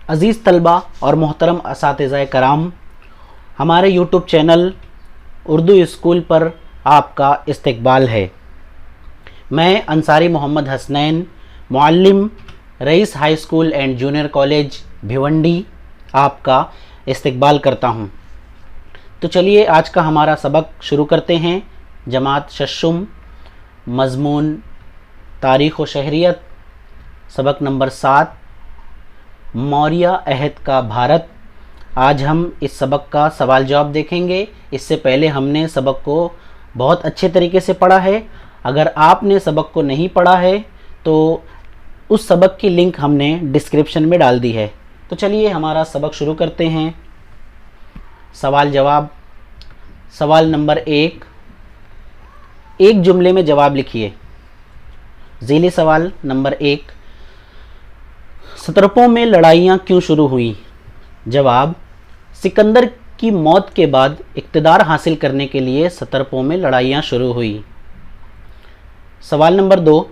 अज़ीज़ तलबा और मोहतरम असातिज़ाए कराम, हमारे यूट्यूब चैनल उर्दू स्कूल पर आपका इस्तकबाल है। मैं अंसारी मोहम्मद हसनैन, मुअल्लिम, Rais high school and junior college Bhiwandi, आपका इस्तकबाल करता हूँ। तो चलिए आज का हमारा सबक शुरू करते हैं। जमात शशुम, मज़मून तारीख़ व शहरियत, सबक नंबर 7, मौर्य अहद का भारत। आज हम इस सबक का सवाल जवाब देखेंगे। इससे पहले हमने सबक को बहुत अच्छे तरीके से पढ़ा है। अगर आपने सबक को नहीं पढ़ा है तो उस सबक की लिंक हमने डिस्क्रिप्शन में डाल दी है। तो चलिए हमारा सबक शुरू करते हैं। सवाल जवाब। सवाल नंबर 1, एक जुमले में जवाब लिखिए। ज़ीली सवाल नंबर 1, सत्रपों में लड़ाइयाँ क्यों शुरू हुई? जवाब, सिकंदर की मौत के बाद इक़्तिदार हासिल करने के लिए सत्रपों में लड़ाइयाँ शुरू हुई। सवाल नंबर 2,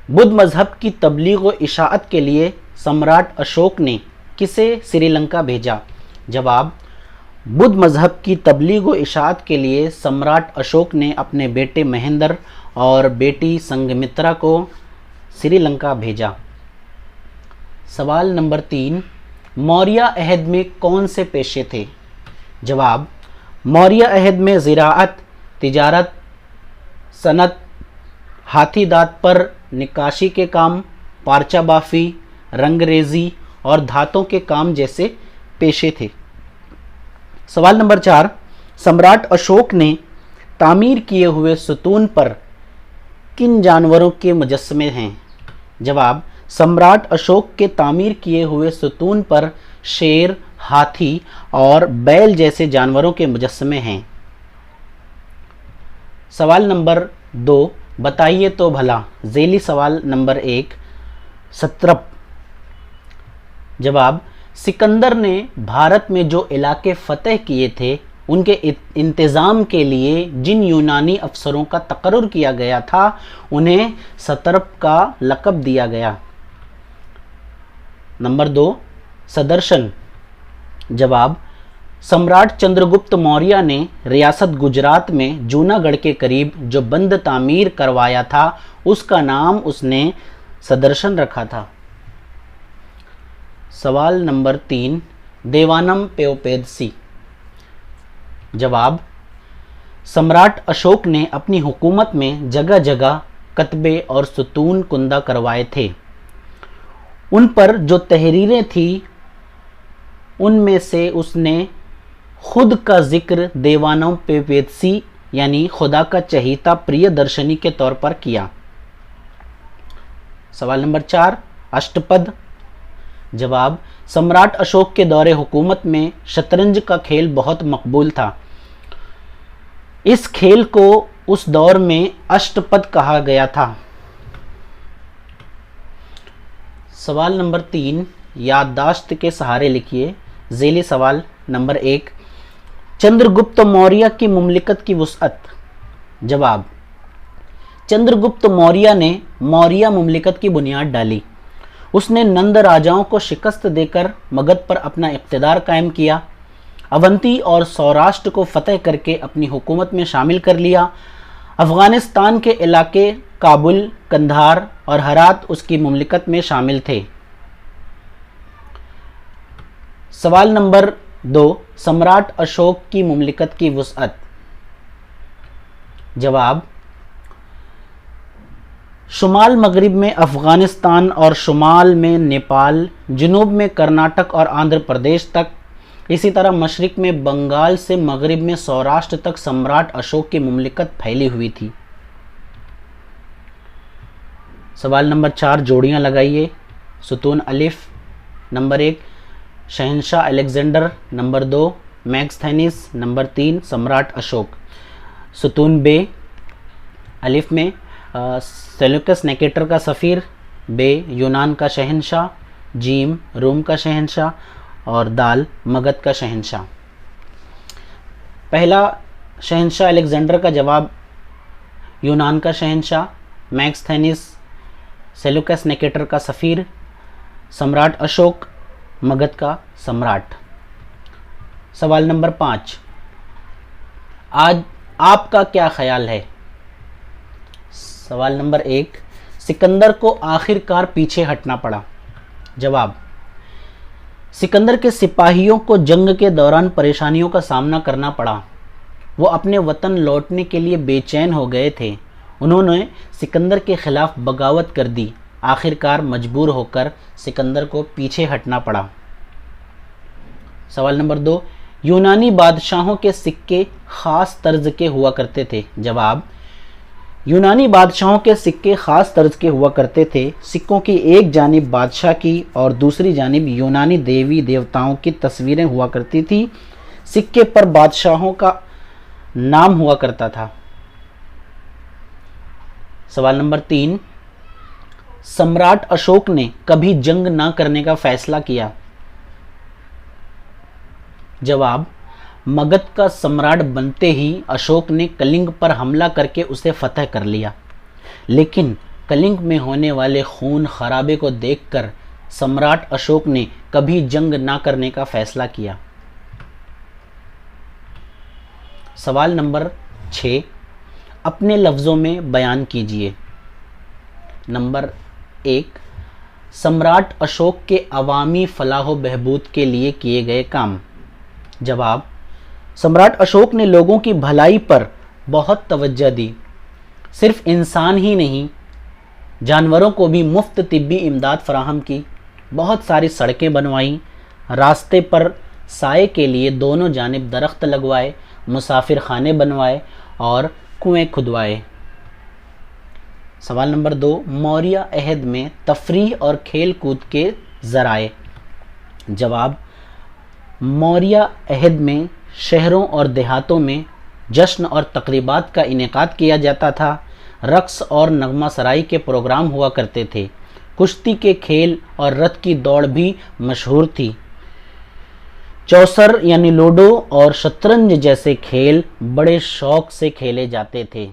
बुद्ध मज़हब की तबलीग व इशाअत के लिए सम्राट अशोक ने किसे श्रीलंका भेजा? जवाब, बुद्ध मज़हब की तबलीग व इशाअत के लिए सम्राट अशोक ने अपने बेटे महेंद्र और बेटी संघमित्रा को श्रीलंका भेजा। सवाल नंबर 3, मौर्य अहद में कौन से पेशे थे? जवाब, मौर्य अहद में ज़िराअत, तिजारत, सनत, हाथी दाँत पर निकाशी के काम, पारचा बाफ़ी, रंगरेज़ी और धातों के काम जैसे पेशे थे। सवाल नंबर 4, सम्राट अशोक ने तामीर किए हुए सुतून पर किन जानवरों के मुजस्समे हैं? जवाब, सम्राट अशोक के तामीर किए हुए सुतून पर शेर, हाथी और बैल जैसे जानवरों के मुजस्समे हैं। सवाल नंबर 2, बताइए तो भला। ज़ेली सवाल नंबर 1, सत्रप। जवाब, सिकंदर ने भारत में जो इलाके फ़तेह किए थे उनके इंतज़ाम के लिए जिन यूनानी अफसरों का तकर्रुर किया गया था उन्हें सत्रप का लक़ब दिया गया। नंबर 2, सदर्शन। जवाब, सम्राट चंद्रगुप्त मौर्य ने रियासत गुजरात में जूनागढ़ के करीब जो बंद तामीर करवाया था उसका नाम उसने सदर्शन रखा था। सवाल नंबर 3, देवानम पेओपेदसी। जवाब, सम्राट अशोक ने अपनी हुकूमत में जगह जगह कतबे और सुतून कुंदा करवाए थे। उन पर जो तहरीरें थी उनमें से उसने खुद का जिक्र देवानम पेओपेदसी यानी खुदा का चहीता प्रिय दर्शनी के तौर पर किया। सवाल नंबर 4, अष्टपद। जवाब, सम्राट अशोक के दौरे हुकूमत में शतरंज का खेल बहुत मकबूल था। इस खेल को उस दौर में अष्टपद कहा गया था। सवाल नंबर 3, याददाश्त के सहारे लिखिए। ज़ेली सवाल नंबर 1, चंद्रगुप्त मौर्य की मुमलिकत की वुसअत। जवाब, चंद्रगुप्त मौर्य ने मौर्य मुमलिकत की बुनियाद डाली। उसने नंद राजाओं को शिकस्त देकर मगध पर अपना इक़्तिदार कायम किया। अवंती और सौराष्ट्र को फतह करके अपनी हुकूमत में शामिल कर लिया। अफ़गानिस्तान के इलाके काबुल, कंधार और हरात उसकी मुमलिकत में शामिल थे। सवाल नंबर 2, सम्राट अशोक की मुमलिकत की वुसअत। जवाब, शुमाल मगरिब में अफ़गानिस्तान और शुमाल में नेपाल, जुनूब में कर्नाटक और आंध्र प्रदेश तक, इसी तरह मशरिक में बंगाल से मगरिब में सौराष्ट्र तक सम्राट अशोक की मुमलिकत फैली हुई थी। सवाल नंबर 4, जोड़ियाँ लगाइए। सुतून अलिफ। नंबर 1, शहंशाह अलेक्जेंडर। नंबर 2, मैग्स्थेनिस। नंबर 3, सम्राट अशोक। सुतून बे। अलिफ में सेल्यूकस निकेटर का सफ़ीर, बे यूनान का शहंशाह, जीम रोम का शहंशाह और दाल मगध का शहंशाह। पहला शहंशाह अलेक्जेंडर का जवाब यूनान का शहंशाह, मैग्स्थेनिस, सेल्यूकस निकेटर का सफ़ीर, सम्राट अशोक मगध का सम्राट। सवाल नंबर 5, आज आपका क्या ख्याल है? सवाल नंबर 1, सिकंदर को आखिरकार पीछे हटना पड़ा। जवाब, सिकंदर के सिपाहियों को जंग के दौरान परेशानियों का सामना करना पड़ा। वो अपने वतन लौटने के लिए बेचैन हो गए थे। उन्होंने सिकंदर के खिलाफ बगावत कर दी। आखिरकार मजबूर होकर सिकंदर को पीछे हटना पड़ा। सवाल नंबर 2, यूनानी बादशाहों के सिक्के खास तर्ज के हुआ करते थे। जवाब, यूनानी बादशाहों के सिक्के खास तर्ज के हुआ करते थे। सिक्कों की एक जानिब बादशाह की और दूसरी जानिब यूनानी देवी देवताओं की तस्वीरें हुआ करती थी। सिक्के पर बादशाहों का नाम हुआ करता था। सवाल नंबर 3, सम्राट अशोक ने कभी जंग ना करने का फैसला किया। जवाब, मगध का सम्राट बनते ही अशोक ने कलिंग पर हमला करके उसे फतह कर लिया, लेकिन कलिंग में होने वाले खून खराबे को देखकर सम्राट अशोक ने कभी जंग ना करने का फैसला किया। सवाल नंबर 6, अपने लफ्ज़ों में बयान कीजिए। नंबर 1, सम्राट अशोक के अवामी फलाह बहबूद के लिए किए गए काम। जवाब, सम्राट अशोक ने लोगों की भलाई पर बहुत तवज्जो दी। सिर्फ इंसान ही नहीं, जानवरों को भी मुफ्त तिब्बी इमदाद फराहम की। बहुत सारी सड़कें बनवाईं, रास्ते पर साए के लिए दोनों जानिब दरख्त लगवाए, मुसाफिर खाने बनवाए और कुएं खुदवाए। सवाल नंबर 2, मौर्य अहद में तफरीह और खेल कूद के ज़राए। जवाब, मौर्य अहद में शहरों और देहातों में जश्न और तकरीबात का इनेकाद किया जाता था। रक्स और नगमा सराई के प्रोग्राम हुआ करते थे। कुश्ती के खेल और रथ की दौड़ भी मशहूर थी। चौसर यानी लूडो और शतरंज जैसे खेल बड़े शौक से खेले जाते थे।